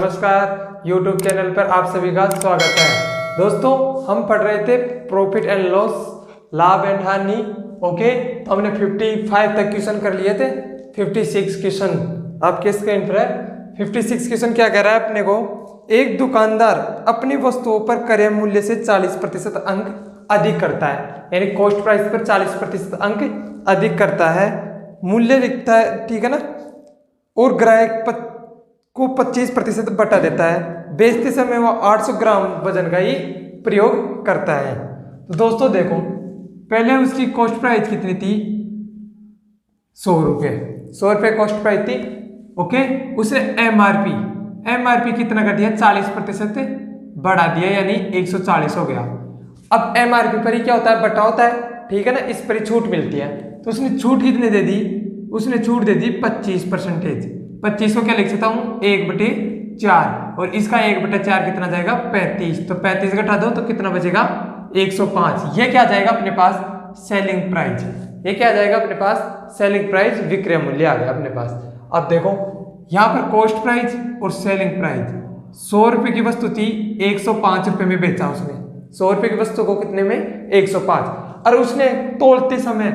नमस्कार, YouTube channel पर आप सभी का स्वागत है। दोस्तों, हम पढ़ रहे थे प्रॉफिट एंड लॉस, लाभ एंड हानि। ओके, तो हमने 55 तक क्वेश्चन कर लिए थे। 56 क्वेश्चन आपके स्क्रीन पर है। 56 क्वेश्चन क्या कह रहा है अपने को? एक दुकानदार अपनी वस्तुओं पर क्रय मूल्य से 40% अंक अधिक करता है, यानी कॉस्ट प्राइस पर 40% अंक अधिक करता है, मूल्य लिखता है, ठीक है ना, और ग्राहक को 25% बटा देता है। बेचते समय वो 800 ग्राम वजन का ही प्रयोग करता है। तो दोस्तों देखो, पहले उसकी कॉस्ट प्राइस कितनी थी? 100 रुपये। 100 रुपये कॉस्ट प्राइस थी। ओके, उसने एमआरपी कितना कर दिया? 40% बढ़ा दिया, यानी 140 हो गया। अब एमआरपी पर ही क्या होता है? बटा होता है, ठीक है ना, इस पर ही छूट मिलती है। तो उसने छूट कितनी दे दी? उसने छूट दे दी 25%। 25 को क्या लिख सकता हूँ? 1/4, और इसका 1/4 कितना जाएगा? 35। तो 35 घटा दो तो कितना बचेगा? 105। ये क्या जाएगा अपने पास? Selling price. ये क्या जाएगा अपने पास? सेलिंग प्राइस, विक्रय मूल्य आ गया अपने पास। अब देखो, यहाँ पर कॉस्ट प्राइस और सेलिंग प्राइस। 100 रुपये की वस्तु थी, 105 रुपये में बेचा उसने। 100 रुपये की वस्तु को कितने में? 105। और उसने तोलते समय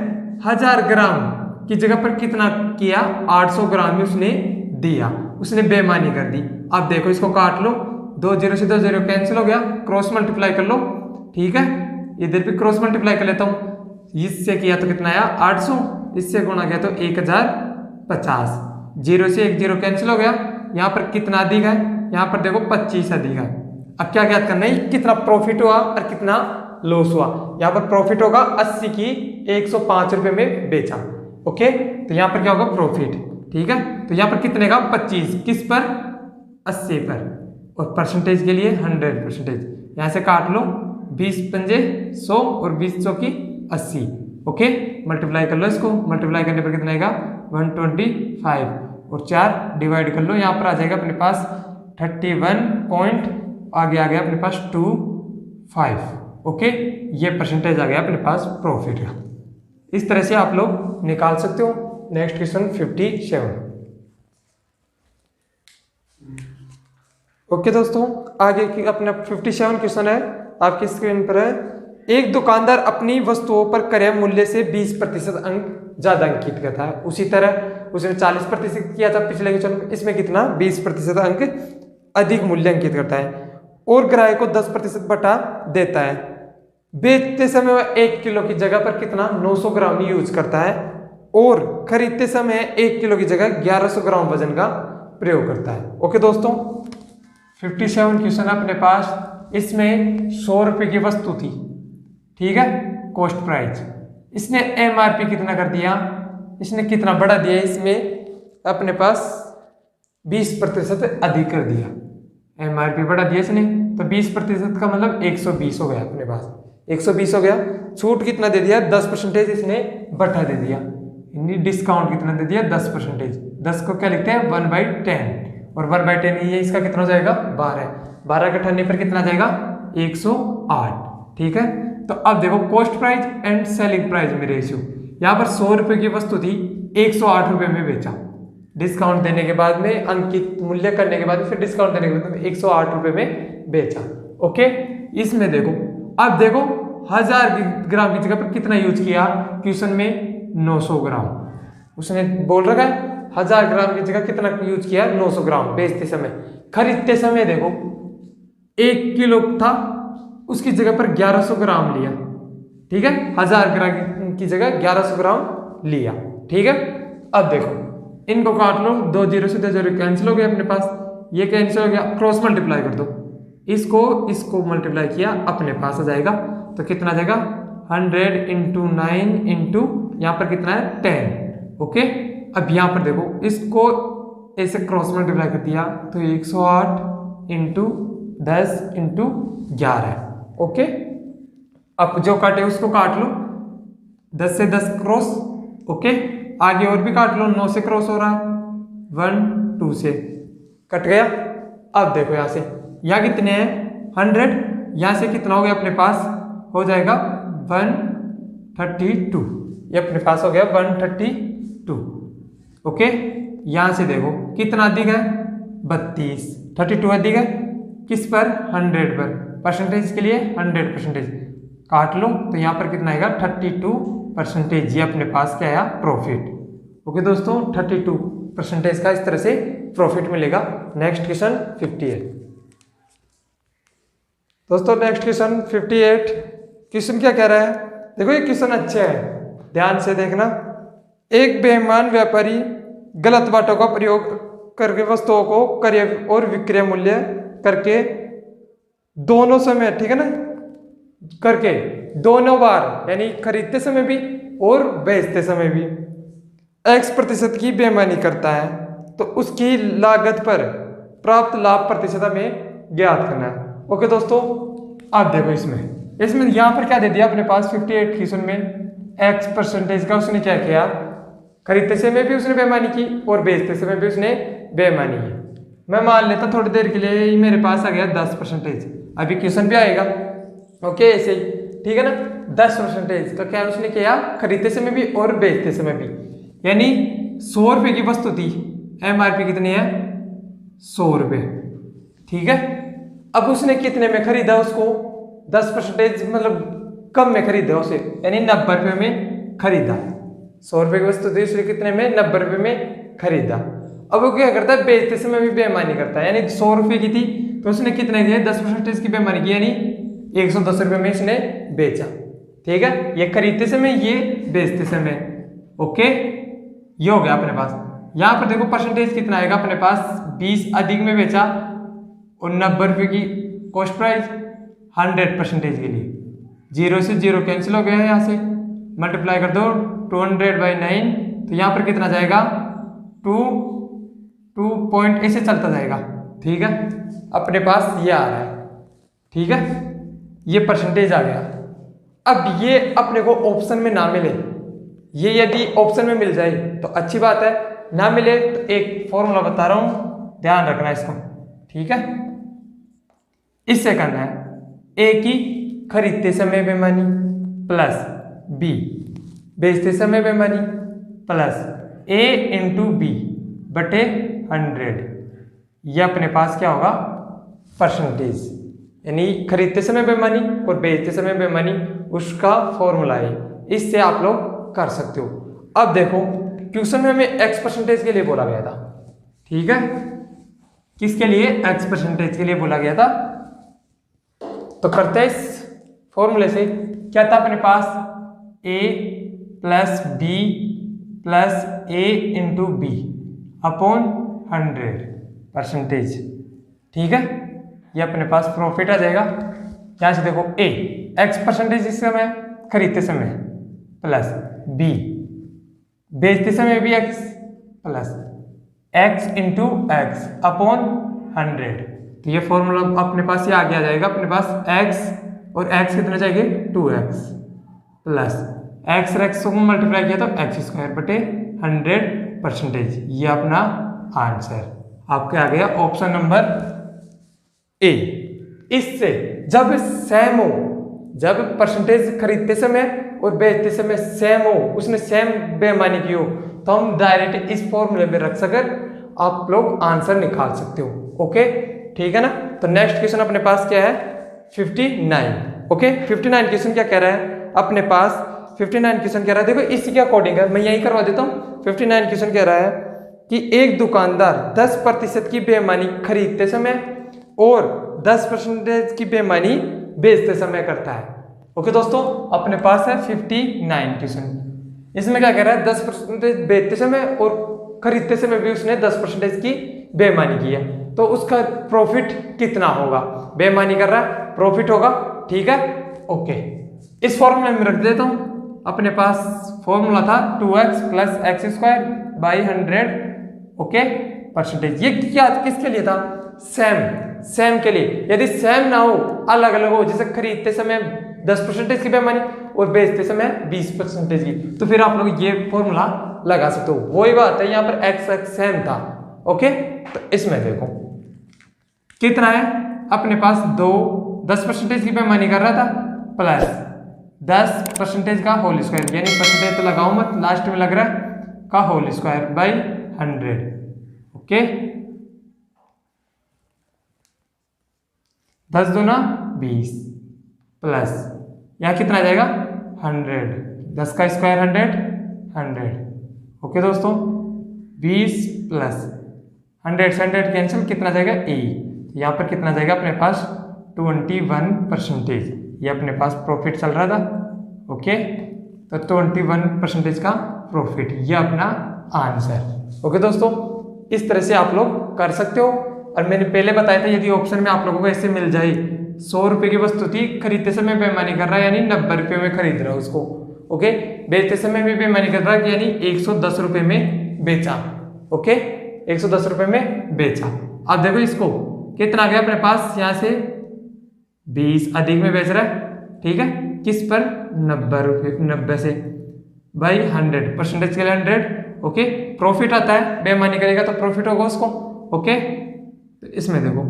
1000 ग्राम की जगह पर कितना किया? 800 ग्राम ही उसने दिया। उसने बेईमानी कर दी। अब देखो, इसको काट लो, 2 0 से 2 0 कैंसिल हो गया, क्रॉस मल्टीप्लाई कर लो, ठीक है। इधर भी क्रॉस मल्टीप्लाई कर लेता हूँ। इससे किया तो कितना आया? 800, इससे गुणा किया तो 1050। 0 से 1 0 कैंसिल हो गया। यहाँ पर कितना अधिक है? यहाँ पर देखो 25 अधिक है। अब क्या ज्ञात करना है? कितना प्रॉफिट हुआ और कितना लॉस हुआ। यहाँ पर प्रॉफिट होगा 80 की 105 रुपये में बेचा। ओके, तो यहाँ पर क्या होगा? प्रॉफिट, ठीक है। तो यहाँ पर कितने का? 25। किस पर? 80 पर। और परसेंटेज के लिए 100%। यहाँ से काट लो, 20 पंजे 100 और 20 100 की 80। ओके, मल्टीप्लाई कर लो, इसको मल्टीप्लाई करने पर कितना आएगा? 125, और 4 डिवाइड कर लो, यहाँ पर आ जाएगा अपने पास 31 पॉइंट, आगे आ गया अपने पास 25। ओके, ये परसेंटेज आ गया अपने पास प्रॉफिट का। इस तरह से आप लोग निकाल सकते हो। Next question 57। ओके दोस्तों, आगे की अपना 57 क्वेश्चन है, आपकी स्क्रीन पर है। एक दुकानदार अपनी वस्तुओं पर क्रय मूल्य से 20% अंक ज्यादा अंकित करता है। उसी तरह उसने 40% किया था पिछले क्वेश्चन में, इसमें कितना? 20% अंक अधिक मूल्य अंकित करता है, और ग्राहक को 10% बटा देता है। बेचते समय वह 1 किलो की जगह पर कितना? 900 ग्राम यूज करता है, और खरीदते समय 1 किलो की जगह 1100 ग्राम वजन का प्रयोग करता है। ओके दोस्तों, 57 क्वेश्चन अपने पास। इसमें 100 रुपये की वस्तु थी, ठीक है, कॉस्ट प्राइस। इसने एमआरपी कितना कर दिया? इसने कितना बढ़ा दिया? इसमें अपने पास 20% अधिक कर दिया। एमआरपी बढ़ा दिया इसने, तो 20% का मतलब 120 हो गया अपने पास। 120 हो गया। छूट कितना दे दिया? 10% इसने बटा दे दिया। डिस्काउंट कितना दे दिया? 10%। 10 को क्या लिखते हैं? 1/10, और 1/10 ये इसका कितना हो जाएगा? 12। 12 का घटाने पर कितना जाएगा? 108, ठीक है। तो अब देखो, cost price and selling price में रेशियो। यहाँ पर 100 रुपये की वस्तु थी, 108 रुपये में बेचा। डिस्काउंट देने के बाद में, अंकित मूल्य करने के बाद फिर डिस्काउंट देने के बाद में 108 रुपये में बेचा। ओके, इसमें देखो, अब देखो 1000 ग्राम की जगह पर कितना यूज किया क्वेश्चन में? 900 ग्राम। उसने बोल रखा है 1000 ग्राम की जगह कितना यूज किया? 900 ग्राम बेचते समय। खरीदते समय देखो 1 किलो था, उसकी जगह पर 1100 ग्राम लिया, ठीक है। 1000 ग्राम की जगह 1100 ग्राम लिया, ठीक है। अब देखो, इनको काट लो, 2 0 से 2 0 कैंसिल हो गया अपने पास, ये कैंसिल हो गया, क्रॉस मल्टीप्लाई कर दो, इसको मल्टीप्लाई किया, अपने पास आ जाएगा। तो कितना आ जाएगा? 100 × 9 यहाँ पर कितना है? 10। ओके, अब यहाँ पर देखो, इसको ऐसे क्रॉस मल्टीप्लाई कर दिया तो 108 × 10 × 11। ओके, अब जो काटे उसको काट लो, 10 से 10 क्रॉस। ओके, आगे और भी काट लो, 9 से क्रॉस हो रहा है, 1 2 से कट गया। अब देखो यहाँ से, यहाँ कितने हैं? 100। यहाँ से कितना हो गया अपने पास? हो जाएगा 132। ये अपने पास हो गया 132। ओके, यहाँ से देखो कितना अधिक है? 32। 32 अधिक है किस पर, 100 पर। परसेंटेज के लिए 100% काट लो तो यहाँ पर कितना आएगा 32%। ये अपने पास क्या आया, प्रॉफिट। ओके दोस्तों, 32% का इस तरह से प्रॉफिट मिलेगा। Next question 58। दोस्तों नेक्स्ट क्वेश्चन 58, क्वेश्चन क्या कह रहा है, देखो ये क्वेश्चन अच्छे है, ध्यान से देखना। एक बेईमान व्यापारी गलत बातों का प्रयोग करके वस्तुओं को क्रय और विक्रय मूल्य करके दोनों समय, ठीक है ना, करके दोनों बार यानी खरीदते समय भी और बेचते समय भी X% की बेईमानी करता है, तो उसकी लागत पर प्राप्त लाभ प्रतिशत में ज्ञात करना है। ओके दोस्तों, आप देखो इसमें यहाँ पर क्या दे दिया अपने पास 58 क्वेश्चन में X% का उसने क्या किया, खरीदते समय भी उसने बेईमानी की और बेचते समय भी उसने बेईमानी की। मैं मान लेता थोड़ी देर के लिए मेरे पास आ गया 10%, अभी क्वेश्चन भी आएगा। ओके ऐसे ही, ठीक है ना, 10% का क्या उसने किया, खरीदते समय भी और बेचते समय भी। यानी 100 रुपये की वस्तु थी, MRP कितनी है, 100 रुपये, ठीक है। अब उसने कितने में खरीदा उसको, 10% मतलब कम में खरीदा उसे, यानी 90 रुपये में खरीदा। 100 रुपये की वस्तु थी, उसने कितने में, 90 रुपये में खरीदा। अब वो क्या करता है, बेचते समय भी बेईमानी करता है, यानी 100 रुपये की थी तो उसने कितने दिए, 10% की बेईमानी की, यानी 110 रुपये में इसने बेचा, ठीक है। ये खरीदते समय, ये बेचते समय। ओके, ये हो गया अपने पास। यहाँ पर देखो परसेंटेज कितना आएगा अपने पास, 20 अधिक में बेचा और 90 रुपये की कॉस्ट प्राइस 100% के लिए। 0 से 0 कैंसिल हो गया है, यहाँ से मल्टीप्लाई कर दो 200/9, तो यहाँ पर कितना जाएगा 2 पॉइंट ऐसे चलता जाएगा, ठीक है। अपने पास ये आ रहा है, ठीक है, ये परसेंटेज आ गया। अब ये अपने को ऑप्शन में ना मिले, ये यदि ऑप्शन में मिल जाए तो अच्छी बात है, ना मिले तो एक फॉर्मूला बता रहा हूं, ध्यान रखना इसको, ठीक है। इससे करना है A की खरीदते समय बेईमानी प्लस B बेचते समय बेईमानी प्लस A × B बटे 100। ये अपने पास क्या होगा, परसेंटेज, यानी खरीदते समय बेईमानी और बेचते समय बेईमानी, उसका फॉर्मूला है। इससे आप लोग कर सकते हो। अब देखो क्वेश्चन में हमें X% के लिए बोला गया था, ठीक है, किसके लिए, X% के लिए बोला गया था। तो करते हैं इस फॉर्मूले से, क्या था अपने पास, A + B + A × B upon 100%, ठीक है। ये अपने पास प्रॉफिट आ जाएगा। यहाँ से देखो A X% इस समय खरीदते समय प्लस B बेचते समय भी X plus X × X upon 100। तो ये फॉर्मूला अपने पास ये आगे आ जाएगा अपने पास, X और X कितना चाहिए, 2X प्लस X और X को मल्टीप्लाई किया तो X² बटे 100%। ये अपना आंसर आपके आ गया ऑप्शन नंबर A। इससे जब सेम हो, जब परसेंटेज खरीदते समय और बेचते समय सेम हो, उसने सेम बेईमानी की हो, तो हम डायरेक्ट इस फॉर्मूले में रख सकर आप लोग आंसर निकाल सकते हो। ओके, ठीक है ना। तो नेक्स्ट क्वेश्चन अपने पास क्या है, 59। ओके, 59 क्वेश्चन क्या कह रहा है अपने पास, 59 क्वेश्चन कह रहा है, देखो इसी के अकॉर्डिंग है, मैं यही करवा देता हूँ। 59 क्वेश्चन कह रहा है कि एक दुकानदार 10% की बेईमानी खरीदते समय और 10% की बेईमानी बेचते समय करता है। ओके दोस्तों, अपने पास है 59 क्वेश्चन। इसमें क्या कह रहा है, 10% बेचते समय और खरीदते समय भी उसने 10% की बेईमानी की है, तो उसका प्रॉफिट कितना होगा, बेईमानी कर रहा है, प्रॉफिट होगा, ठीक है। ओके, इस फॉर्मूले में रख देता हूं। अपने पास फॉर्मूला था 2x + x² / 100। ओके, परसेंटेज ये क्या किसके लिए था, सेम के लिए। यदि सेम ना हो, अलग अलग हो, जैसे खरीदते समय 10% की बेईमानी और बेचते समय 20% की, तो फिर आप लोग ये फॉर्मूला लगा सकते हो। वही बात है, यहाँ पर x सेम था। ओके, तो इसमें देखो कितना है अपने पास, 10% की बेईमानी कर रहा था प्लस 10% का होल स्क्वायर, यानी परसेंटेज तो लगाओ मत, लास्ट में लग रहा है का होल स्क्वायर / 100। ओके, 10 दूना 20 प्लस यहाँ कितना आ जाएगा 100, 10 का स्क्वायर 100। ओके दोस्तों, 20 प्लस 100 से 100 कैंसिल, कितना जाएगा 1। यहाँ पर कितना जाएगा अपने पास 21%। ये अपने पास प्रॉफिट चल रहा था। ओके, तो 21% का प्रॉफिट, ये अपना आंसर। ओके दोस्तों, इस तरह से आप लोग कर सकते हो। और मैंने पहले बताया था यदि ऑप्शन में आप लोगों को ऐसे मिल जाए 100 रुपये की वस्तु थी, खरीदते समय बेईमानी कर रहा है यानी 90 रुपये में खरीद रहा है उसको। ओके, बेचते समय भी बेईमानी कर रहा है यानी 110 रुपये में बेचा। ओके, 110 रुपये में बेचा। अब देखो इसको कितना आ गया अपने पास, यहाँ से 20 अधिक में बेच रहा है। ठीक है, किस पर 90 रुपये, 90 से बाई 100, परसेंटेज के लिए 100। ओके, प्रॉफिट आता है, बेईमानी करेगा तो प्रॉफिट होगा उसको। ओके, तो इसमें देखो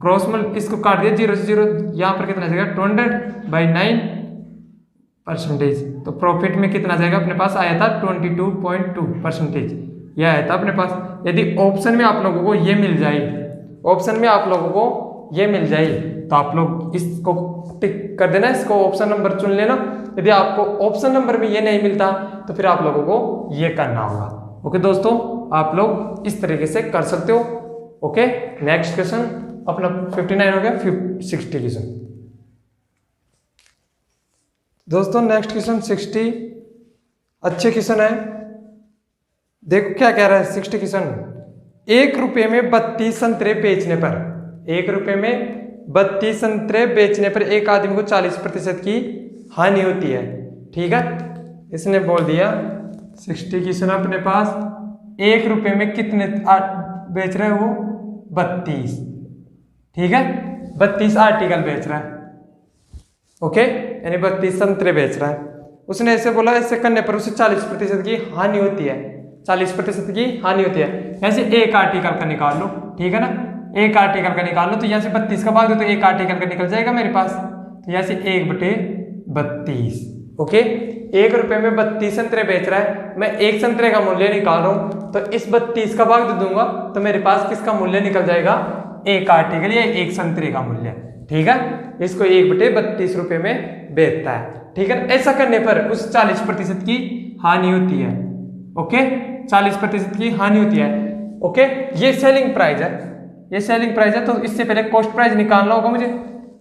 क्रॉस में इसको काट दिया 0 से 0, यहाँ पर कितना जाएगा 200 बाई 9%। तो प्रॉफिट में कितना जाएगा अपने पास, आया था 22.2%, यह आया था अपने पास। यदि ऑप्शन में आप लोगों को ये मिल जाए, ऑप्शन में आप लोगों को ये मिल जाए, तो आप लोग इसको टिक कर देना, इसको ऑप्शन नंबर चुन लेना। यदि आपको ऑप्शन नंबर में ये नहीं मिलता तो फिर आप लोगों को ये करना होगा। ओके दोस्तों, आप लोग इस तरीके से कर सकते हो। ओके, नेक्स्ट क्वेश्चन अपना 59 हो गया, 60 क्वेश्चन। दोस्तों नेक्स्ट क्वेश्चन 60 अच्छे क्वेश्चन है। देखो क्या कह रहा है 60 क्वेश्चन। 1 रुपये में 32 संतरे बेचने पर, 1 रुपये में 32 संतरे बेचने पर एक आदमी को 40% की हानि होती है। ठीक है, इसने बोल दिया 60 क्वेश्चन अपने पास, 1 रुपये में कितने बेच रहे हैं वो 32। ठीक है, 32 आर्टिकल बेच रहा है। ओके, यानी 32 संतरे बेच रहा है। उसने ऐसे बोला, ऐसे करने पर उसे 40% की हानि होती है, 40% की हानि होती है। ऐसे एक आर्टिकल का निकाल लो। ठीक है ना, एक आर्टिकल का निकाल लो, तो यहाँ से 32 का भाग दो तो एक आर्टिकल का निकल जाएगा मेरे पास। तो यहाँ से 1/32। ओके, 1 रुपये में 32 संतरे बेच रहा है, मैं एक संतरे का मूल्य निकाल रहा हूँ, तो इस 32 का भाग दे दूंगा तो मेरे पास किसका मूल्य निकल जाएगा, एक आर्टिकल या एक संतरे का मूल्य। ठीक है, इसको 1/32 रुपये में बेचता है। ठीक है, ऐसा करने पर उस 40% की हानि होती है। ओके, 40% की हानि होती है। ओके, ये सेलिंग प्राइस है, ये सेलिंग प्राइस है। तो इससे पहले कॉस्ट प्राइस निकालना होगा मुझे,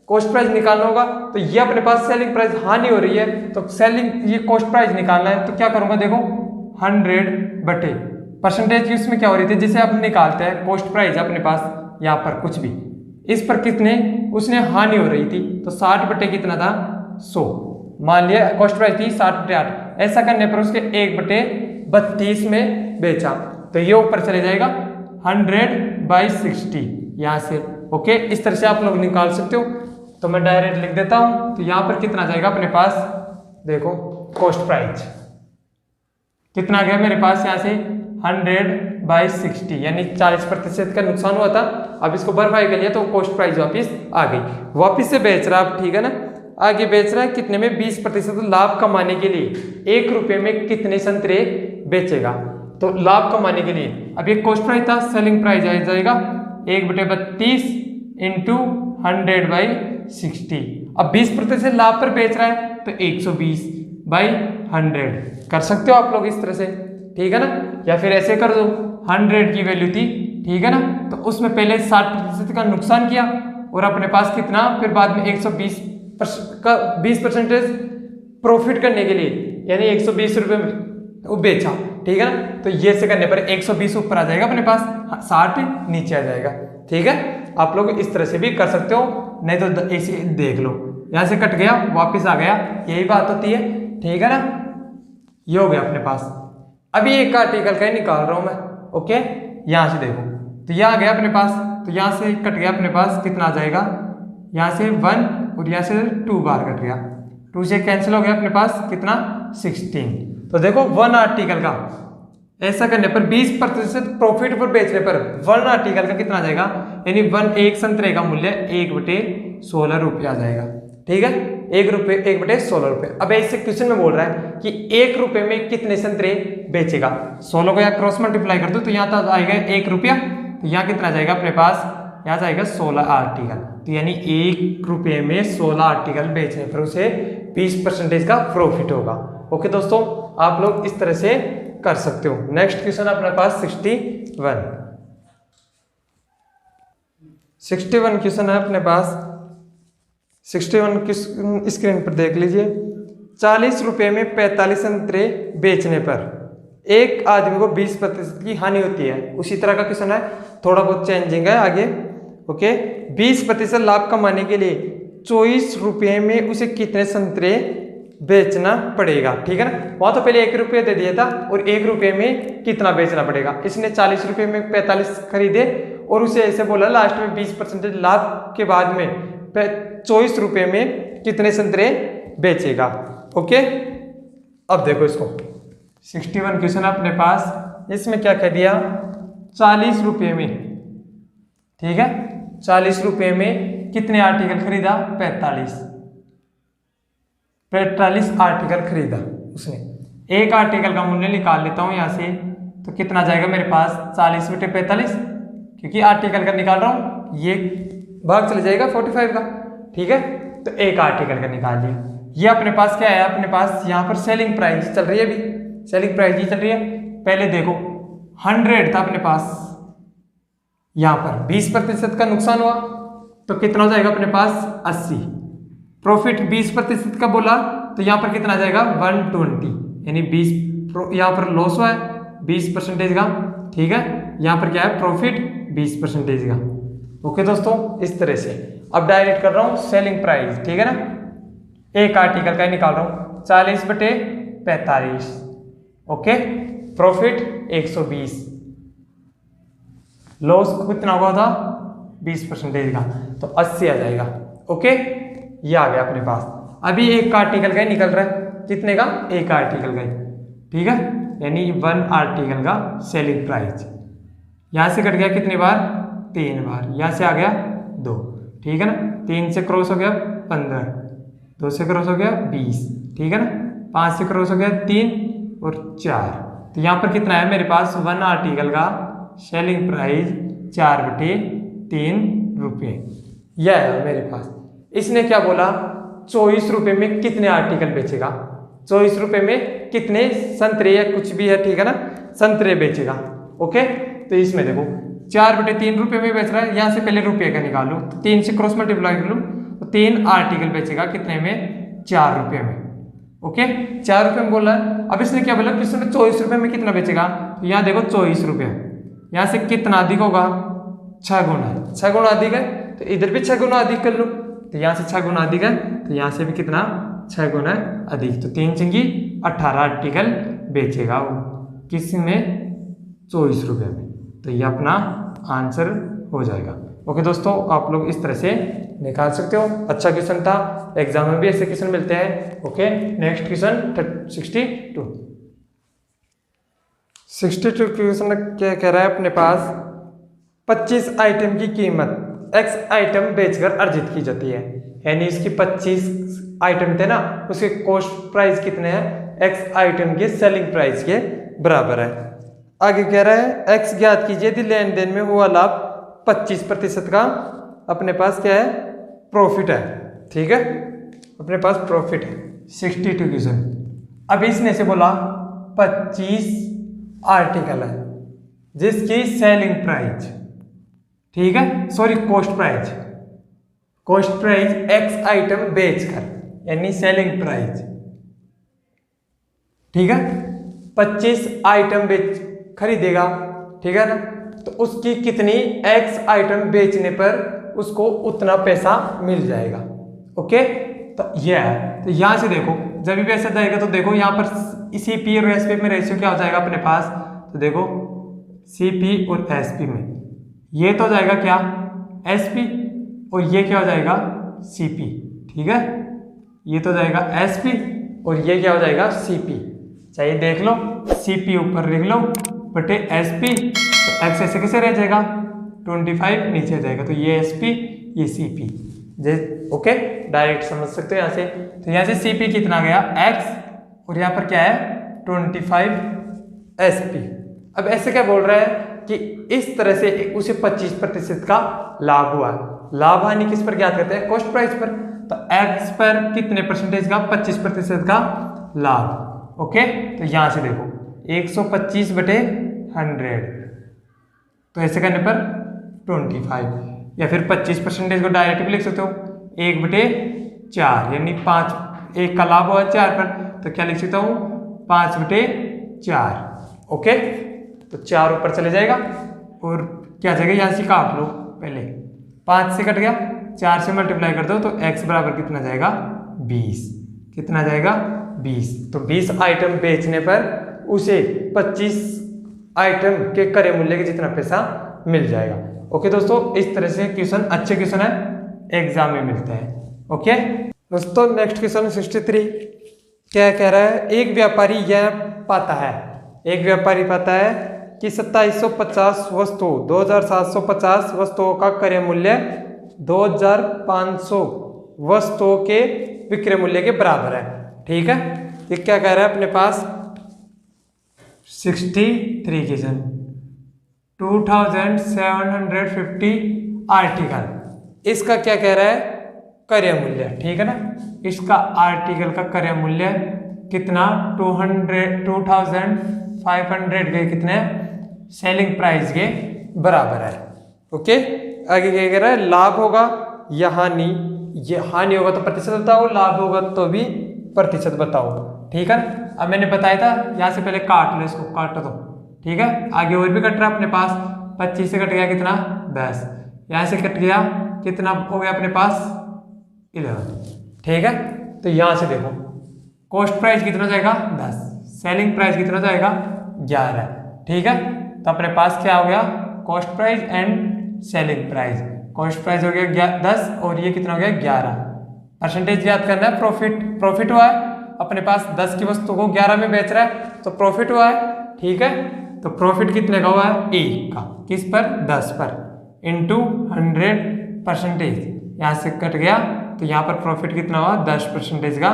कॉस्ट प्राइस निकालना होगा। तो ये अपने पास सेलिंग प्राइस हानि हो रही है, तो सेलिंग ये कॉस्ट प्राइस निकालना है। तो क्या करूंगा, देखो 100/परसेंटेज की उसमें क्या हो रही थी, जिसे आप निकालते हैं कॉस्ट प्राइस अपने पास यहाँ पर कुछ भी, इस पर कितने उसने हानि हो रही थी, तो 60 कितना था 100। मान लिया कॉस्ट प्राइस थी 60/8, ऐसा करने पर उसके 1/32 में बेचा, तो ये ऊपर चले जाएगा 100/60 यहाँ से। ओके, इस तरह से आप लोग निकाल सकते हो। तो मैं डायरेक्ट लिख देता हूं, तो यहाँ पर कितना जाएगा अपने पास, देखो कॉस्ट प्राइस कितना गया मेरे पास, यहाँ से 100/60 यानी 40% का नुकसान हुआ था। अब इसको भरपाई के लिए तो कॉस्ट प्राइस वापिस आ गई, वापिस से बेच रहा है। ठीक है ना, आगे बेच रहा है कितने में, 20% लाभ कमाने के लिए 1 रुपये में कितने संतरे बेचेगा, तो लाभ कमाने के लिए। अब ये कॉस्ट प्राइस था, सेलिंग प्राइस आ जाएगा 1/32 इंटू 100/60। अब 20% लाभ पर बेच रहा है तो 120/100 कर सकते हो आप लोग इस तरह से। ठीक है ना, या फिर ऐसे कर दो, 100 की वैल्यू थी, ठीक है ना, तो उसमें पहले 60% का नुकसान किया और अपने पास कितना, फिर बाद में 120 का 20% प्रॉफिट करने के लिए यानी 120 रुपये वो बेचा। ठीक है ना, तो ये से करने पर 120 ऊपर आ जाएगा अपने पास, 60 नीचे आ जाएगा। ठीक है, आप लोग इस तरह से भी कर सकते हो, नहीं तो ऐसे देख लो, यहाँ से कट गया वापस आ गया, यही बात होती है। ठीक है ना, ये हो गया अपने पास। अभी एक आर्टिकल का ही निकाल रहा हूं मैं। ओके, यहाँ से देखो, तो यह आ गया अपने पास, तो यहाँ से कट गया अपने पास, कितना आ जाएगा, यहाँ से 1 और यहाँ से 2 बार कट गया, 2 से कैंसिल हो गया अपने पास कितना 16। तो देखो 1 आर्टिकल का ऐसा करने पर 20% प्रॉफिट पर बेचने पर 1 आर्टिकल का कितना आ जाएगा, यानी 1 संतरे का मूल्य 1/16 रुपये आ जाएगा। ठीक है, 1/16 रुपये। अब ऐसे क्वेश्चन में बोल रहा है कि 1 रुपये में कितने संतरे बेचेगा। 16 को यहाँ क्रॉस मल्टीप्लाई कर दो तो यहाँ तक आएगा 1 रुपया, तो यहाँ कितना आ जाएगा अपने पास यहाँ जाएगा 16 आर्टिकल। तो यानी 1 रुपये में 16 आर्टिकल बेचने पर उसे 20% का प्रॉफिट होगा। ओके दोस्तों, आप लोग इस तरह से कर सकते हो। नेक्स्ट क्वेश्चन अपने पास 61 क्वेश्चन है अपने पास। 61 स्क्रीन पर देख लीजिए। 40 रुपये में 45 संतरे बेचने पर एक आदमी को 20% की हानि होती है। उसी तरह का क्वेश्चन है, थोड़ा बहुत चेंजिंग है आगे। ओके, 20% लाभ कमाने के लिए 24 रुपये में उसे कितने संतरे बेचना पड़ेगा। ठीक है ना, वहां तो पहले 1 रुपये दे दिया था और 1 रुपये में कितना बेचना पड़ेगा। इसने 40 रुपये में 45 खरीदे और उसे ऐसे बोला लास्ट में 20% लाभ के बाद में 24 रुपये में कितने संतरे बेचेगा। ओके, अब देखो इसको 61 क्वेश्चन अपने पास। इसमें क्या कह दिया, 40 रुपये में, ठीक है, 40 रुपये में कितने आर्टिकल खरीदा, 45 आर्टिकल खरीदा उसने। एक आर्टिकल का मूल्य निकाल लेता हूं यहां से, तो कितना जाएगा मेरे पास 40 बटे 45, क्योंकि आर्टिकल का निकाल रहा हूं, ये भाग चले जाएगा 45 का। ठीक है, तो एक आर्टिकल का निकाल लिया। ये अपने पास क्या है, अपने पास यहाँ पर सेलिंग प्राइस चल रही है, अभी सेलिंग प्राइस ही चल रही है। पहले देखो 100 था अपने पास, यहाँ पर 20% का नुकसान हुआ तो कितना हो जाएगा अपने पास 80। प्रॉफिट 20% का बोला तो यहाँ पर कितना जाएगा 120, यानी 20 यहाँ पर लॉस हुआ है 20% का। ठीक है, यहाँ पर क्या है प्रॉफिट 20% का। ओके दोस्तों, इस तरह से अब डायरेक्ट कर रहा हूँ सेलिंग प्राइस। ठीक है ना, एक आर्टिकल का ही निकाल रहा हूँ, 40 बटे 45। ओके, प्रॉफिट 120, लॉस कितना हुआ था 20% का, तो 80 आ जाएगा। ओके, ये आ गया अपने पास। अभी एक आर्टिकल का ही निकल रहा है, कितने का, एक आर्टिकल का ही। ठीक है, यानी 1 आर्टिकल का सेलिंग प्राइस। यहां से कट गया कितनी बार, 3 बार। यहां से आ गया 2। ठीक है ना, 3 से क्रॉस हो गया 15, 2 से क्रॉस हो गया 20। ठीक है ना, 5 से क्रॉस हो गया 3 और 4। तो यहाँ पर कितना है मेरे पास 1 आर्टिकल का सेलिंग प्राइस 4 बटे 3 रुपये। यह है मेरे पास। इसने क्या बोला, 24 रुपये में कितने आर्टिकल बेचेगा, 24 रुपये में कितने संतरे या कुछ भी है, ठीक है ना, संतरे बेचेगा। ओके, तो इसमें देखो 4 बटे 3 रुपये में बेच रहा है। यहाँ से पहले रुपये का निकालू तो 3 से क्रॉस मल्टीप्लाई कर लूँ तो 3 आर्टिकल बेचेगा कितने में, 4 रुपये में। ओके, 4 रुपये में बोला। अब इसने क्या बोला कि इसमें 24 रुपये में कितना बेचेगा, तो यहाँ देखो 24 रुपये, यहाँ से कितना अधिक होगा, 6 गुना। 6 गुना अधिक है तो इधर भी 6 गुना अधिक कर लूँ, तो यहाँ से 6 गुना अधिक है तो यहाँ से भी कितना 6 गुना अधिक। तो 3 चंगी 18 आर्टिकल बेचेगा वो, किसी में 24 रुपये में। तो ये अपना आंसर हो जाएगा। ओके दोस्तों, आप लोग इस तरह से निकाल सकते हो। अच्छा क्वेश्चन था, एग्जाम में भी ऐसे क्वेश्चन मिलते हैं। ओके, नेक्स्ट क्वेश्चन 62 क्वेश्चन क्या कह रहा है अपने पास, 25 आइटम की कीमत x आइटम बेचकर अर्जित की जाती है। यानी इसकी 25 आइटम थे ना, उसके कॉस्ट प्राइस कितने हैं, x आइटम के सेलिंग प्राइस के बराबर है। आगे कह रहा है x ज्ञात कीजिए यदि लेन देन में हुआ लाभ 25% का अपने पास क्या है, प्रॉफिट है। ठीक है, अपने पास प्रॉफिट है। 62 क्वेश्चन। अब इसने से बोला 25 आर्टिकल है जिसकी सेलिंग प्राइस, ठीक है, sorry cost price x item बेचकर, यानी सेलिंग प्राइस। ठीक है, 25 आइटम बेच खरीदेगा, ठीक है ना, तो उसकी कितनी x आइटम बेचने पर उसको उतना पैसा मिल जाएगा। ओके, तो यह है। तो यहां से देखो जब भी पैसा जाएगा तो देखो यहाँ पर CP और SP में रेशियो क्या हो जाएगा अपने पास, तो देखो CP और SP में ये तो हो जाएगा क्या SP और ये क्या हो जाएगा CP। ठीक है, ये तो जाएगा SP और ये क्या हो जाएगा CP। चाहिए देख लो, CP ऊपर लिख लो बटे SP, तो x ऐसे कैसे रह जाएगा 25 नीचे जाएगा, तो ये SP ये CP। ओके, डायरेक्ट समझ सकते हो यहाँ से। तो यहाँ से CP कितना गया x और यहाँ पर क्या है 25 SP। अब ऐसे क्या बोल रहा है कि इस तरह से उसे 25% का लाभ हुआ। लाभ हानि किस पर ज्ञात करते हैं? कॉस्ट प्राइस पर। तो एक्स पर कितने परसेंटेज का? 25% का लाभ। ओके, तो यहां से देखो 125/100, तो ऐसे करने पर 25, या फिर 25% को डायरेक्ट भी लिख सकते हो 1/4, यानी 5, 1 का लाभ हुआ 4 पर, तो क्या लिख सकता हूँ 5/4। ओके, तो 4 ऊपर चले जाएगा और क्या जाएगा, यहाँ से काट लो पहले, 5 से कट गया, 4 से मल्टीप्लाई कर दो तो x बराबर कितना जाएगा? 20। कितना जाएगा? 20। तो 20 आइटम बेचने पर उसे 25 आइटम के क्रय मूल्य के जितना पैसा मिल जाएगा। ओके दोस्तों, इस तरह से क्वेश्चन, अच्छे क्वेश्चन है, एग्जाम में मिलते हैं। ओके दोस्तों, नेक्स्ट क्वेश्चन 63 क्या कह रहा है? एक व्यापारी यह पाता है, एक व्यापारी पाता है कि 2750 वस्तुओं 2750 वस्तुओं का क्रय मूल्य 2500 वस्तुओं के विक्रय मूल्य के बराबर है। ठीक है, ये क्या कह रहा है अपने पास? 63 क्वेश्चन, 2750 आर्टिकल, इसका क्या कह रहा है? क्रय मूल्य। ठीक है ना, इसका आर्टिकल का क्रय मूल्य कितना? 2500 के कितने सेलिंग प्राइस के बराबर है। ओके, आगे क्या कह रहा है? लाभ होगा या हानि? ये हानि होगा तो प्रतिशत बताओ, लाभ होगा तो भी प्रतिशत बताओ। ठीक है, अब मैंने बताया था, यहाँ से पहले काट लो, इसको काट दो। ठीक है, आगे और भी कट रहा है अपने पास, 25 से कट गया कितना? 10, यहाँ से कट गया कितना हो गया अपने पास? 11। ठीक है, तो यहाँ से देखो कॉस्ट प्राइस कितना जाएगा? 10, सेलिंग प्राइस कितना जाएगा? 11। ठीक है, तो अपने पास क्या हो गया? Cost price and selling price. Cost price हो गया 10 और ये कितना हो गया? 11। परसेंटेज याद करना है, प्रॉफिट हुआ है अपने पास, 10 की वस्तु को 11 में बेच रहा है तो प्रॉफिट हुआ है। ठीक है, तो प्रॉफिट कितने का हुआ है? 1 का। किस पर? 10 पर, इंटू 100%। यहाँ से कट गया तो यहाँ पर प्रॉफिट कितना हुआ? 10% का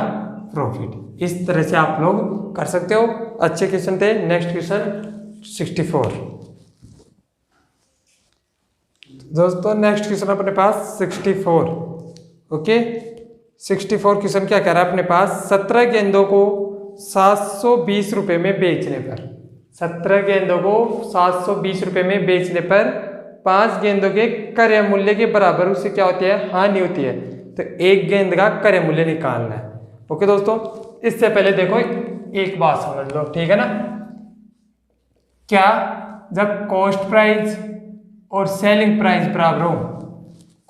प्रॉफिट। इस तरह से आप लोग कर सकते हो। अच्छे क्वेश्चन थे। नेक्स्ट क्वेश्चन 64 दोस्तों, नेक्स्ट क्वेश्चन अपने पास 64। ओके, 64 क्वेश्चन क्या कह रहा है अपने पास? 17 गेंदों को 720 रुपये में बेचने पर, 17 गेंदों को 720 रुपये में बेचने पर 5 गेंदों के क्रय मूल्य के बराबर उसे क्या होती है? हानि होती है। तो एक गेंद का क्रय मूल्य निकालना है। ओके दोस्तों, इससे पहले देखो एक बात समझ लो। ठीक है ना, क्या जब कॉस्ट प्राइस और सेलिंग प्राइस बराबर हो,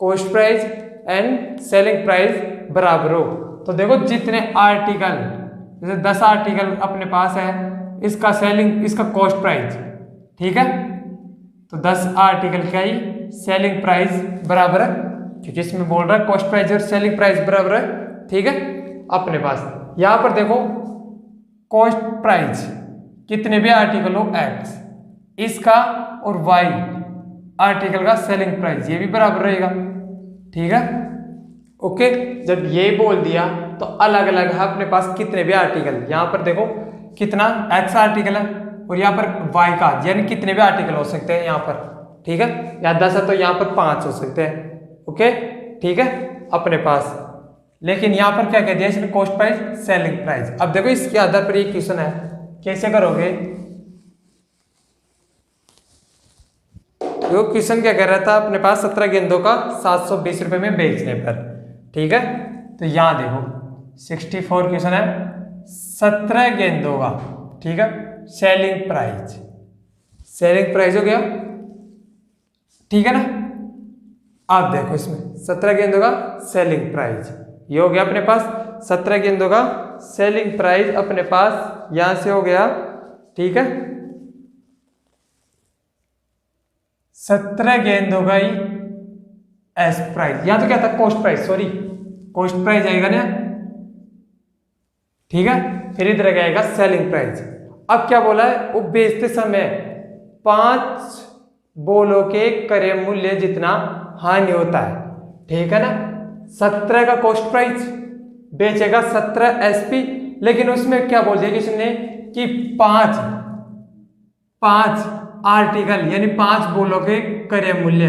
cost price and selling price बराबर हो, तो देखो जितने आर्टिकल, जैसे 10 आर्टिकल अपने पास है, इसका सेलिंग, इसका कॉस्ट प्राइस, ठीक है, तो 10 आर्टिकल का ही सेलिंग प्राइस बराबर है, क्योंकि इसमें बोल रहा है कॉस्ट प्राइस और सेलिंग प्राइस बराबर है। ठीक है, अपने पास यहां पर देखो कॉस्ट प्राइस कितने भी आर्टिकल हो एक्स, इसका और वाई आर्टिकल का सेलिंग प्राइस ये भी बराबर रहेगा। ठीक है, ओके, जब ये बोल दिया तो अलग अलग है अपने पास कितने भी आर्टिकल, यहां पर देखो कितना एक्स आर्टिकल है और यहाँ पर वाई का, यानी कितने भी आर्टिकल हो सकते हैं यहाँ पर। ठीक है, या 10 है तो यहाँ पर 5 हो सकते हैं। ओके, ठीक है अपने पास, लेकिन यहाँ पर क्या कह दिया इसने? Cost price selling price. अब देखो इसके आधार पर ये क्वेश्चन है, कैसे करोगे? तो क्वेश्चन क्या कह रहा था अपने पास? 17 गेंदों का 720 रुपये में बेचने पर। ठीक है, तो यहाँ देखो 64 क्वेश्चन है, 17 गेंदों का, ठीक है, सेलिंग प्राइस, सेलिंग प्राइस हो गया। ठीक है ना, आप देखो इसमें 17 गेंदों का सेलिंग प्राइस ये हो गया अपने पास, 17 गेंदों का सेलिंग प्राइस अपने पास यहां से हो गया। ठीक है, 17 गेंदों का ही एस प्राइस, यहां तो क्या था? Cost price, sorry cost price आएगा ना। ठीक है, फिर इधर आएगा सेलिंग प्राइस। अब क्या बोला है? वो बेचते समय 5 बोलों के क्रय मूल्य जितना हानि होता है। ठीक है ना, 17 का कॉस्ट प्राइस बेचेगा 17 एसपी, लेकिन उसमें क्या बोल दिया किसी ने कि 5 आर्टिकल यानी 5 बोलों के क्रय मूल्य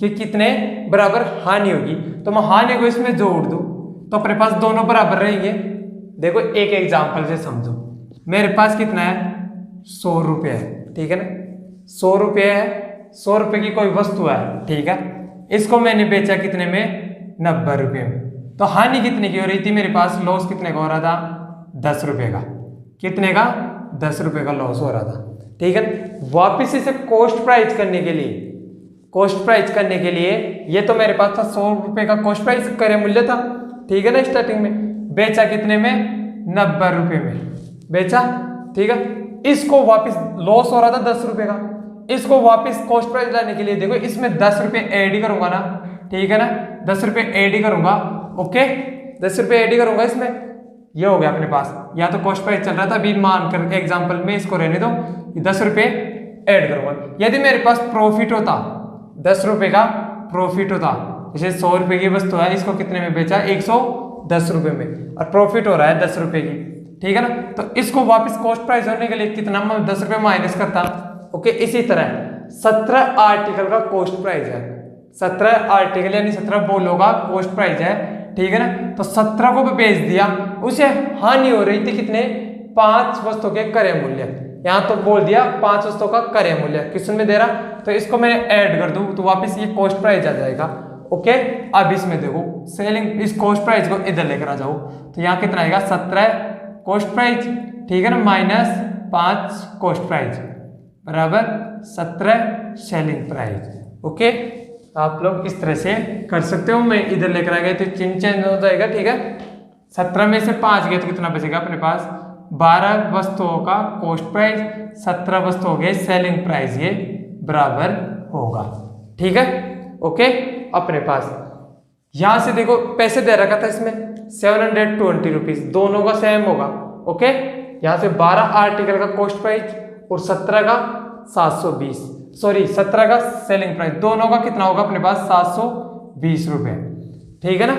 कि कितने बराबर हानि होगी। तो मैं हानि को इसमें जोड़ दूं तो अपने पास दोनों बराबर रहेंगे। देखो एक एग्जांपल से समझो, मेरे पास कितना है 100 रुपये है, ठीक है ना, 100 रुपये है, 100 रुपये की कोई वस्तु है, ठीक है, इसको मैंने बेचा कितने में 90 रुपये में। तो हानि कितने की हो रही थी मेरे पास, लॉस कितने का हो रहा था 10 रुपये का, कितने का 10 रुपये का लॉस हो रहा था, ठीक है। वापिस इसे कॉस्ट प्राइस करने के लिए, कॉस्ट प्राइस करने के लिए ये तो मेरे पास था 100 रुपये का कॉस्ट प्राइस क्रय मूल्य था, ठीक है ना, स्टार्टिंग में बेचा कितने में 90 रुपये में बेचा, ठीक है। इसको वापस लॉस हो रहा था 10 रुपये का, इसको वापस कॉस्ट प्राइस लाने के लिए देखो इसमें 10 रुपये ऐड ही करूंगा ना, ठीक है ना, 10 रुपये ऐड ही करूंगा, ओके, 10 रुपये ऐड ही करूंगा इसमें। ये हो गया अपने पास, या तो कॉस्ट प्राइस चल रहा था, अभी मान कर एग्जांपल में इसको रहने दो, 10 रुपये ऐड करूंगा। यदि मेरे पास प्रॉफिट होता 10 रुपये का प्रॉफिट होता, जैसे 100 रुपये की वस्तु है, इसको कितने में बेचा 110 रुपये में, और प्रॉफिट हो रहा है 10 रुपये की, ठीक है ना, तो इसको वापस कॉस्ट प्राइस होने के लिए कितना 10 रुपये माइनस करता, ओके। इसी तरह 17 आर्टिकल का कॉस्ट प्राइस है, 17 आर्टिकल यानी 17 बोलों का कॉस्ट प्राइस है, ठीक है ना, तो 17 को भी बेच दिया, उसे हानि हो रही थी कितने 5 वस्तुओं के क्रय मूल्य, यहाँ तो बोल दिया 5 वस्तुओं का क्रय मूल्य क्वेश्चन में दे रहा, तो इसको मैं ऐड कर दूं तो वापस ये कॉस्ट प्राइस आ जाएगा, ओके। अब इसमें देखो सेलिंग, इस कॉस्ट प्राइस को इधर लेकर आ जाओ, तो यहाँ कितना आएगा 17 कॉस्ट प्राइस, ठीक है ना, माइनस 5 कॉस्ट प्राइस बराबर 17 सेलिंग प्राइस, ओके। आप लोग इस तरह से कर सकते हो, मैं इधर लेकर आ गया तो चिन्ह चेंज हो जाएगा, ठीक है। 17 में से 5 गए तो कितना बचेगा अपने पास 12 वस्तुओं का कॉस्ट प्राइस, 17 वस्तुओं के सेलिंग प्राइस, ये बराबर होगा, ठीक है, ओके। अपने पास यहां से देखो पैसे दे रखा था इसमें 720 रुपीज, दोनों का सेम होगा, ओके। यहां से 12 आर्टिकल का कॉस्ट प्राइस और 17 का 720, सॉरी 17 का सेलिंग प्राइस, दोनों का कितना होगा अपने पास 720 रुपए, ठीक है ना,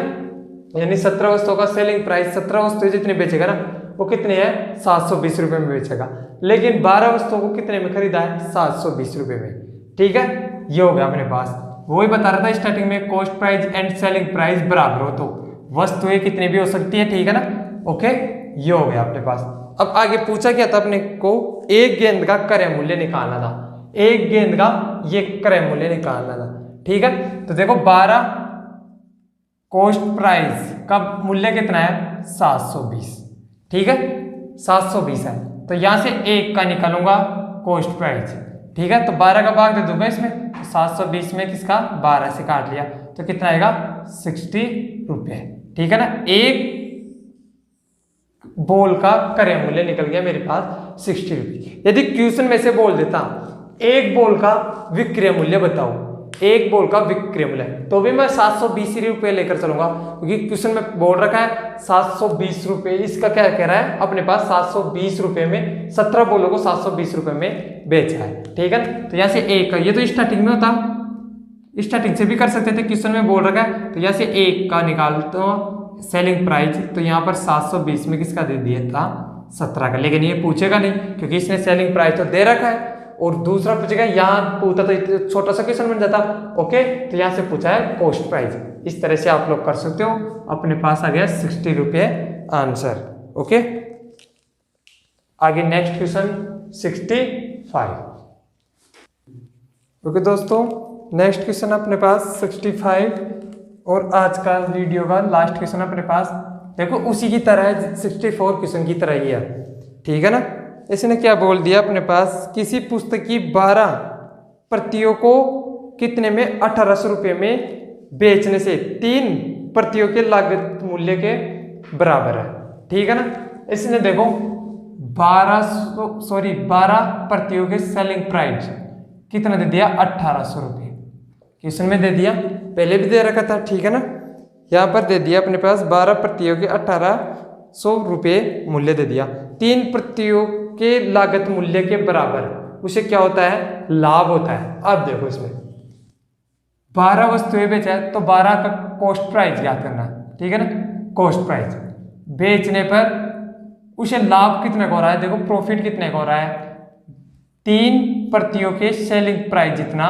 यानी 17 वस्तुओं का सेलिंग प्राइस, 17 वस्तुएं जितने बेचेगा ना वो कितने हैं 720 रुपए में बेचेगा, लेकिन 12 वस्तुओं को कितने में खरीदा है 720 रुपए में, ठीक है। ये हो गया अपने पास, वही बता रहा था स्टार्टिंग में cost price and selling price बराबर हो तो वस्तुएं कितनी भी हो सकती है, ठीक है ना, ओके। ये हो गया अपने पास। अब आगे पूछा क्या था अपने को, एक गेंद का क्रय मूल्य निकालना था, एक गेंद का ये क्रय मूल्य निकालना था, ठीक है। तो देखो 12 कॉस्ट प्राइस का मूल्य कितना है 720, ठीक है, 720 है, तो यहां से एक का निकालूंगा कॉस्ट प्राइस, ठीक है, तो 12 का भाग दे दूंगा इसमें, 720 में किसका 12 से काट लिया तो कितना आएगा 60 रुपये, ठीक है ना। एक बॉल का क्रय मूल्य निकल गया मेरे पास 60 रुपये। यदि क्वेश्चन में से बोल देता एक बॉल का विक्रय मूल्य बताओ, एक बॉल का विक्रय मूल्य, तो भी मैं 720 रुपये लेकर चलूंगा, क्योंकि क्वेश्चन में बोल रखा है 720 रुपये, इसका क्या कह रहा है अपने पास 720 रुपये में 17 बॉलों को 720 रुपये में बेचा है, ठीक है। तो यहाँ से एक का, ये तो स्टार्टिंग में होता, स्टार्टिंग से भी कर सकते थे, क्वेश्चन में बोल रखा है, तो यहाँ से एक का निकालते हो सेलिंग प्राइस, तो यहाँ पर 720 में किसका दे दिया था 17 का, लेकिन ये पूछेगा नहीं क्योंकि इसने सेलिंग प्राइस तो दे रखा है, और दूसरा पूछेगा, यहाँ पूछता तो छोटा सा क्वेश्चन बन जाता, ओके। तो यहाँ से पूछा है कॉस्ट प्राइस, इस तरह से आप लोग कर सकते हो, अपने पास आ गया 60 रुपये आंसर, ओके। आगे नेक्स्ट क्वेश्चन 65, ओके दोस्तों, नेक्स्ट क्वेश्चन अपने पास 65 और आज का वीडियो का लास्ट क्वेश्चन अपने पास, देखो उसी की तरह है 64 क्वेश्चन की तरह ही है, ठीक है ना। इसने क्या बोल दिया अपने पास, किसी पुस्तक की 12 प्रतियों को कितने में 1800 रुपये में बेचने से 3 प्रतियों के लागत मूल्य के बराबर है, ठीक है ना। इसने देखो 12 प्रतियों के सेलिंग प्राइस कितना दे दिया 1800 रुपये, क्वेश्चन में दे दिया, पहले भी दे रखा था, ठीक है ना। यहाँ पर दे दिया अपने पास 12 प्रतियों के 1800 रुपये मूल्य दे दिया, 3 प्रतियों के लागत मूल्य के बराबर, उसे क्या होता है लाभ होता है। अब देखो इसमें 12 वस्तुएं बेचा है तो 12 का कॉस्ट प्राइस याद करना, ठीक है ना, कॉस्ट प्राइस बेचने पर उसे लाभ कितने का हो रहा है, देखो प्रॉफिट कितने का हो रहा है 3 प्रतियों के सेलिंग प्राइस जितना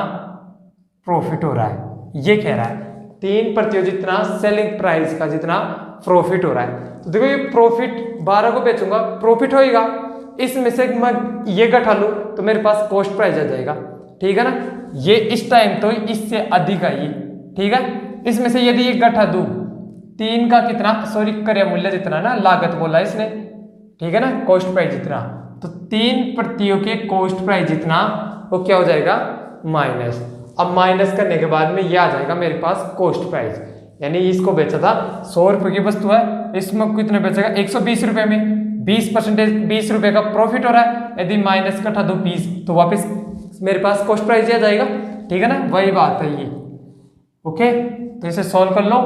प्रॉफिट हो रहा है, ये कह रहा है 3 प्रतियों जितना सेलिंग प्राइस का जितना प्रॉफिट हो रहा है। तो देखो ये प्रॉफिट 12 को बेचूंगा, प्रॉफिट होएगा, इसमें से मैं ये घटा लूं तो मेरे पास कॉस्ट प्राइस आ जाएगा, ठीक है ना। ये इस टाइम तो इससे अधिक आई, ठीक है। इसमें से यदि ये घटा दूं 3 का कितना, सॉरी क्रय मूल्य जितना ना, लागत बोला इसने, ठीक है ना, कॉस्ट प्राइस जितना, तो 3 प्रतियों के कॉस्ट प्राइस जितना वो क्या हो जाएगा, माइनस। अब माइनस करने के बाद में ये आ जाएगा मेरे पास कॉस्ट प्राइस, यानी इसको बेचा था 100 रुपए की वस्तु है, इसमें कितने बेचेगा 120 रुपए में, 20% 20 रुपए का प्रॉफिट हो रहा है। यदि माइनस कटा दो 20 तो वापस मेरे पास कॉस्ट प्राइस आ जाएगा, ठीक है ना, वही बात है ये। ओके, तो इसे सॉल्व कर लो,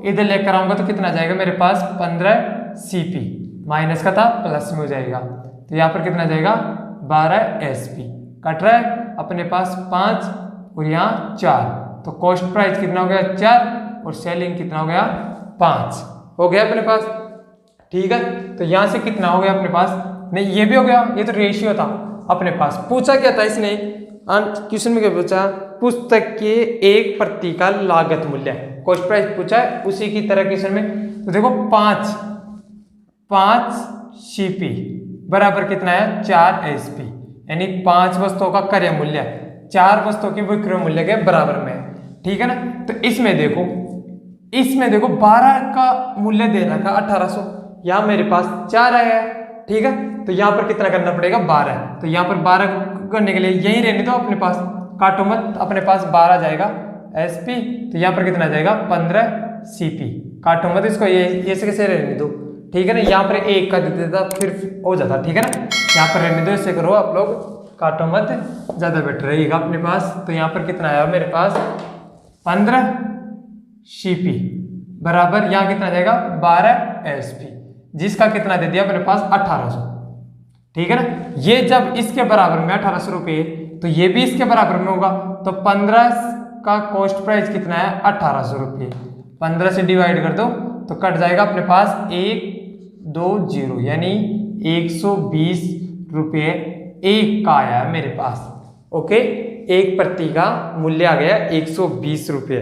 इधर लेकर आऊंगा तो कितना जाएगा मेरे पास 15 CP, माइनस का था प्लस में हो जाएगा, तो यहाँ पर कितना जाएगा 12 SP, कट रहा है अपने पास 5 और यहाँ 4, तो कॉस्ट प्राइस कितना हो गया 4 और सेलिंग कितना हो गया 5 हो गया अपने पास, ठीक है। तो यहाँ से कितना हो गया अपने पास, नहीं ये भी हो गया, ये तो रेशियो था अपने पास। पूछा क्या था इसने, क्वेश्चन में क्या पूछा, पुस्तक के एक प्रति का लागत मूल्य, कॉस्ट प्राइस पूछा है, उसी की तरह क्वेश्चन में। तो देखो 5 CP बराबर कितना है 4 SP, यानी 5 वस्तुओं का क्रय मूल्य 4 वस्तुओं की विक्रय मूल्य के बराबर में है, ठीक है ना। तो इसमें देखो 12 का मूल्य दे रखा 1800, यहाँ मेरे पास 4 आया है, ठीक है। तो यहाँ पर कितना करना पड़ेगा 12, तो यहाँ पर 12 करने के लिए यही रहने दो अपने पास, काटो मत, अपने पास 12 जाएगा SP, तो यहाँ पर कितना जाएगा 15 CP, काटो मत इसको, ये से कैसे रहने दो, ठीक है ना। यहाँ पर 1 का दे देता फिर हो जाता, ठीक है ना, यहाँ पर रहने दो, इससे करो आप लोग, काटो मत, ज्यादा बेटर रहेगा अपने पास। तो यहाँ पर कितना आया मेरे पास 15 CP बराबर यहाँ कितना जाएगा 12 SP, जिसका कितना दे दिया अपने पास 1800, ठीक है ना। ये जब इसके बराबर में 1800 रुपये, तो ये भी इसके बराबर में होगा, तो 15 का कॉस्ट प्राइस कितना है 1800 रुपये, 15 से डिवाइड कर दो तो कट जाएगा अपने पास 120, यानी 120 रुपये एक का आया है मेरे पास। ओके, एक प्रति का मूल्य आ गया 120 रुपये,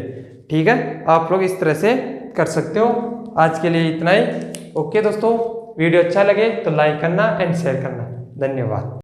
ठीक है। आप लोग इस तरह से कर सकते हो। आज के लिए इतना ही। ओके दोस्तों, वीडियो अच्छा लगे तो लाइक करना एंड शेयर करना। धन्यवाद।